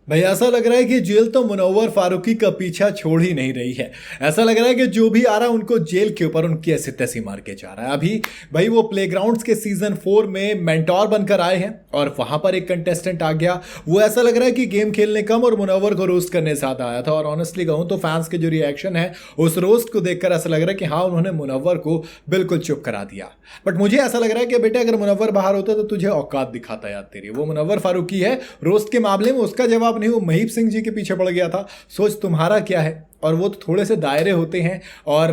भाई ऐसा लग रहा है कि जेल तो मुनव्वर फारूकी का पीछा छोड़ ही नहीं रही है। ऐसा लग रहा है कि जो भी आ रहा है उनको जेल के ऊपर उनकी ऐसी तैसी मार के जा रहा है। अभी भाई वो प्लेग्राउंड्स के सीजन 4 में मेंटोर बनकर आए हैं और वहां पर एक कंटेस्टेंट आ गया। वो ऐसा लग रहा है कि गेम खेलने कम और मुनव्वर को रोस्ट करने ज्यादा आया था। और ऑनेस्टली कहूं तो फैंस के जो रिएक्शन है उस रोस्ट को देखकर ऐसा लग रहा है कि हाँ, उन्होंने मुनव्वर को बिल्कुल चुप करा दिया। बट मुझे ऐसा लग रहा है कि बेटे अगर मुनव्वर बाहर होता तो तुझे औकात दिखाता यार तेरी। वो मुनव्वर फारूकी है, रोस्ट के मामले में उसका जवाब नहीं, वो महीप सिंह जी के पीछे पड़ गया था। सोच तुम्हारा क्या है। और वो तो थोड़े से दायरे होते हैं और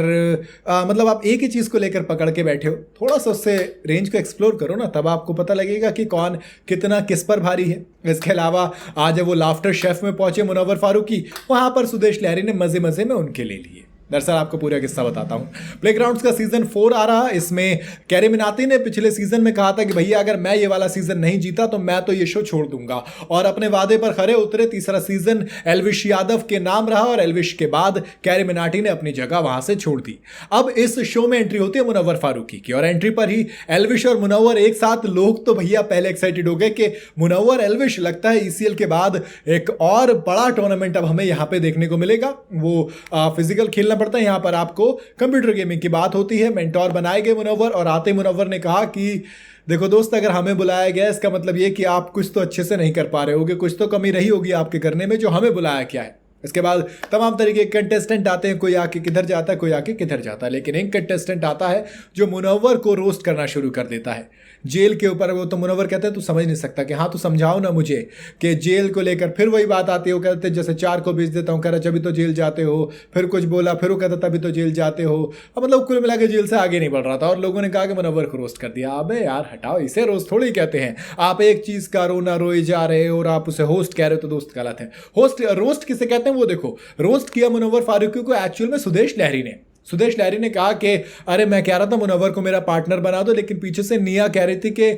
मतलब आप एक ही चीज़ को लेकर पकड़ के बैठे हो, थोड़ा सा उससे रेंज को एक्सप्लोर करो ना, तब आपको पता लगेगा कि कौन कितना किस पर भारी है। इसके अलावा आज जब वो लाफ्टर शेफ में पहुंचे मुनव्वर फारूकी, वहां पर सुदेश लहरी ने मजे मजे में उनके ले लिए। दरअसल आपको पूरा किस्सा बताता हूं। प्लेग्राउंड्स का सीजन 4 आ रहा है। इसमें कैरी मिनाटी ने पिछले सीजन में कहा था कि भैया अगर मैं ये वाला सीजन नहीं जीता तो मैं तो ये शो छोड़ दूंगा, और अपने वादे पर खरे उतरे। तीसरा सीजन एल्विश यादव के नाम रहा और एल्विश के बाद कैरी मिनाटी ने अपनी जगह वहां से छोड़ दी। अब इस शो में एंट्री होती है मुनव्वर फारूकी की, और एंट्री पर ही एल्विश और मुनव्वर एक साथ। लोग तो भैया पहले एक्साइटेड हो गए कि मुनव्वर एल्विश, लगता है ईसीएल के बाद एक और बड़ा टूर्नामेंट अब हमें यहां पे देखने को मिलेगा। वो फिजिकल खेलना पड़ता है, यहां पर आपको कंप्यूटर गेमिंग की बात होती है। मेंटोर बनाए गए मुनव्वर, और आते मुनव्वर ने कहा कि देखो दोस्त, अगर हमें बुलाया गया इसका मतलब ये कि आप कुछ तो अच्छे से नहीं कर पा रहे होगे, कुछ तो कमी रही होगी आपके करने में, जो हमें बुलाया क्या है। इसके बाद तमाम तरीके के कंटेस्टेंट आते हैं, कोई आके किधर जाता है, कोई आके किधर जाता है, लेकिन एक कंटेस्टेंट आता है जो मुनव्वर को रोस्ट करना शुरू कर देता है जेल के ऊपर। वो तो मुनव्वर कहते हैं तू समझ नहीं सकता, कि हाँ तू समझाओ ना मुझे कि जेल को लेकर। फिर वही बात आती है, वो कहते हैं जैसे 4 को भेज देता हूँ, कह रहा जब भी तो जेल जाते हो। फिर कुछ बोला, फिर वो कहता तभी तो जेल जाते हो। अब मतलब कुल मिला के जेल से आगे नहीं बढ़ रहा था, और लोगों ने कहा कि मुनव्वर को रोस्ट कर दिया। अबे यार हटाओ, इसे रोस्ट थोड़ी कहते हैं। आप एक चीज का रोना रोए जा रहे हो और आप उसे होस्ट कह रहे हो तो दोस्त गलत है। होस्ट रोस्ट किसे कहते हैं वो देखो। रोस्ट किया मुनव्वर फारूकी को एक्चुअल में सुदेश लहरी ने। सुदेश लहरी ने कहा कि अरे मैं कह रहा था मुनव्वर को मेरा पार्टनर बना दो, लेकिन पीछे से निया कह रही थी कि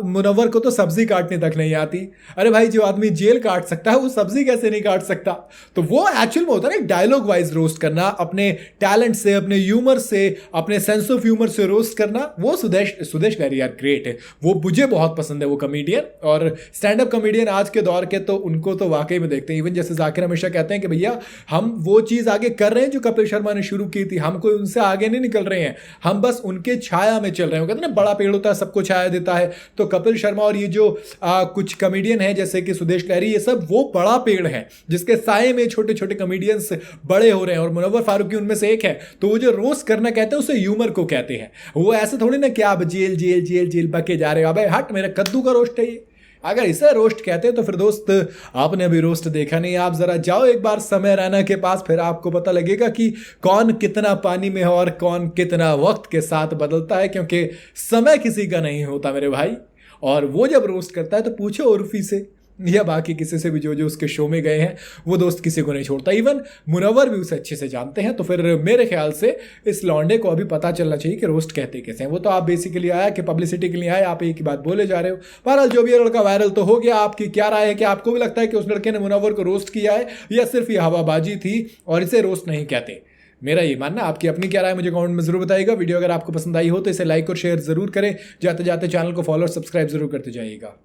मुनव्वर को तो सब्जी काटने तक नहीं आती। अरे भाई, जो आदमी जेल काट सकता है वो सब्जी कैसे नहीं काट सकता। तो वो एक्चुअल में होता है ना डायलॉग वाइज रोस्ट करना, अपने टैलेंट से, अपने ह्यूमर से, अपने सेंस ऑफ ह्यूमर से रोस्ट करना। वो सुदेश लहरी यार ग्रेट है, वो मुझे बहुत पसंद है वो कॉमेडियन। और स्टैंड अप कॉमेडियन आज के दौर के तो उनको तो वाकई में देखते हैं। इवन जैसे जाकिर हमेशा कहते हैं कि भैया हम वो चीज़ आगे कर रहे हैं जो कपिल शर्मा ने शुरू की थी। हम कोई उनसे आगे नहीं निकल रहे हैं, हम बस उनके छाया में चल रहे हैं। कहते हैं ना बड़ा पेड़ होता है सबको छाया देता है। तो कपिल शर्मा और ये जो कुछ कॉमेडियन है जैसे कि सुदेश लहरी, ये सब वो बड़ा पेड़ है जिसके साए में छोटे छोटे कॉमेडियंस बड़े हो रहे हैं, और मुनव्वर फारूकी उनमें से एक है। तो वो जो रोस्ट करना कहते हैं उसे ह्यूमर को कहते हैं। वो ऐसे थोड़ी ना कि आप जेल जेल जेल जेल बके जा रहे हो। अबे हट, मेरा कद्दू का रोस्ट है ये। अगर इसे रोस्ट कहते हैं तो फिर दोस्त आपने अभी रोस्ट देखा नहीं। आप जरा जाओ एक बार समय रैना के पास, फिर आपको पता लगेगा कि कौन कितना पानी में है और कौन कितना वक्त के साथ बदलता है, क्योंकि समय किसी का नहीं होता मेरे भाई। और वो जब रोस्ट करता है तो पूछो उर्फी से या बाकी किसी से भी जो जो उसके शो में गए हैं, वो दोस्त किसी को नहीं छोड़ता। इवन मुनव्वर भी उसे अच्छे से जानते हैं। तो फिर मेरे ख्याल से इस लौंडे को अभी पता चलना चाहिए कि रोस्ट कहते कैसे हैं। वो तो आप बेसिकली आया कि पब्लिसिटी के लिए आए, आप एक ही बात बोले जा रहे हो। बहरहाल जो भी ये लड़का वायरल तो हो गया। आपकी क्या राय है, कि आपको भी लगता है कि उस लड़के ने मुनव्वर को रोस्ट किया है, या सिर्फ ये हवाबाजी थी और इसे रोस्ट नहीं कहते? मेरा ये मानना, आपकी अपनी क्या राय है मुझे कमेंट में जरूर बताइएगा। वीडियो अगर आपको पसंद आई हो तो इसे लाइक और शेयर जरूर करें। जाते जाते चैनल को फॉलो और सब्सक्राइब जरूर करते जाइएगा।